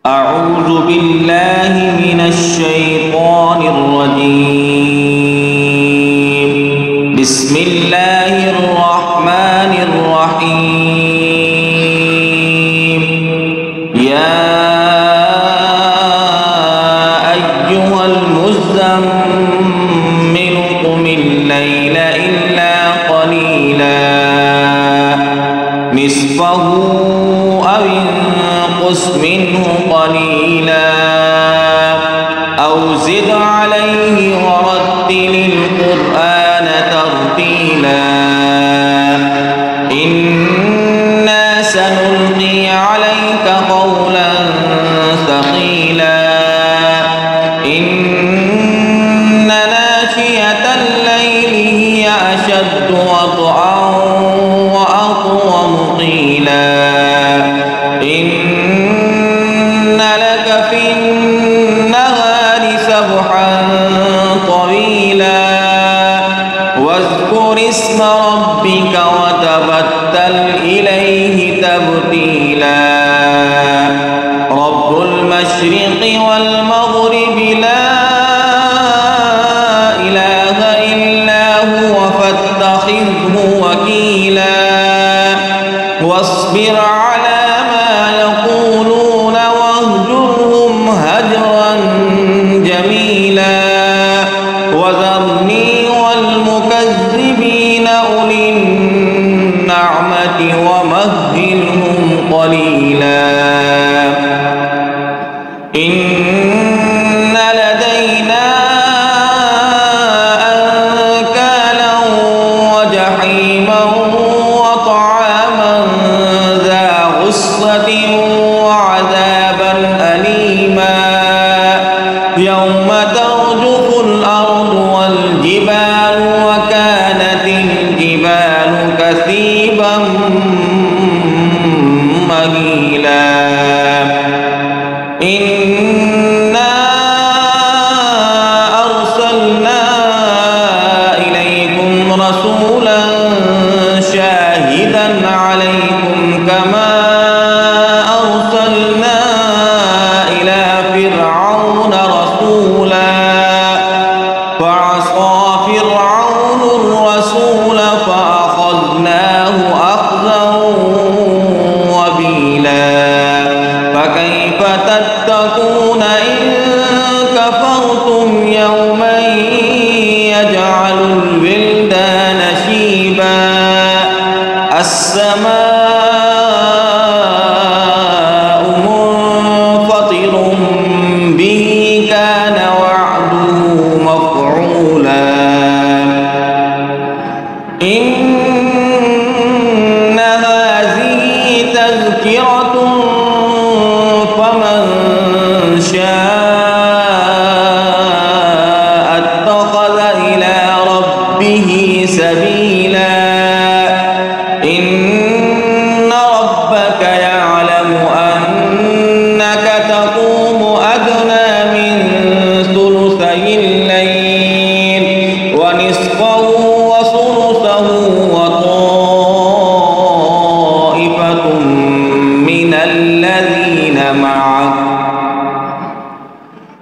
أعوذ بالله من الشيطان الرجيم. بسم الله الرحمن الرحيم. يا أيها المزمل قم الليل إلا قليلا نصفه أو انقص منه قليلا أو زد عليه ورتل القرآن ترتيلا إنا سنلقي عليك قولا ثقيلا إن ناشئة الليل هي أشد وطئا وأقوم قيلا إن لك في النهار سبحا طويلا واذكر اسم ربك وتبتل إليه تبتيلا رب المشرق والمغرب لا إله إلا هو فاتخذه وكيلا واصبر على ما يقولون واهجرهم هجرا جميلا وذرني والمكذبين أولي النعمة ومهلهم قليلا إن لدينا أنكالا وجحيما وطعاما ذا غصة وعذابا أليما يوم ترجف الأرض والجبال وكانت الجبال كثيبا مهيلا إنا أرسلنا إليكم رسولا شاهدا عليكم كما أرسلنا إلى فرعون رسولا فعصى فرعون الرسول فأخذناه أخذا وبيلا فكيف تتقون إن كفرتم يوما يجعل الولدان شيبا السماء منفطر به كان وعده مفعولا إن هذه تذكرة فمن شاء اتخذ إلى ربه سبيلا إن ربك يعلم أنك تقوم أدنى من ثلثي الليل ونصفه وثلثه وطائفة من الذين معك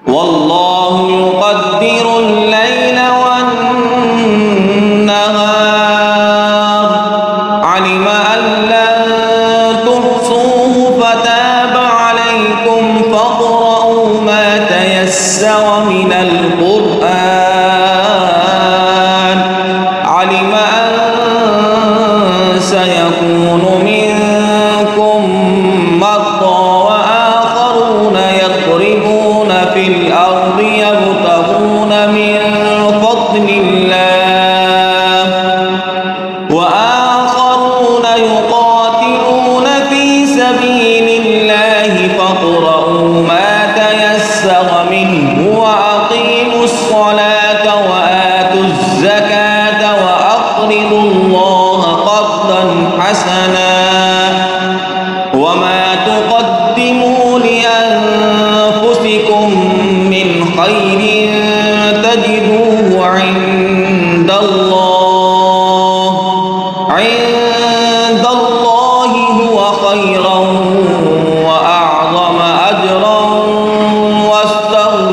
والله يقدر الليل والنهار علم أن لن تحصوه فتاب عليكم فاقرؤوا ما تيسر من القرآن علم أن سيكون منكم مرضى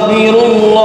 وأستغفر الله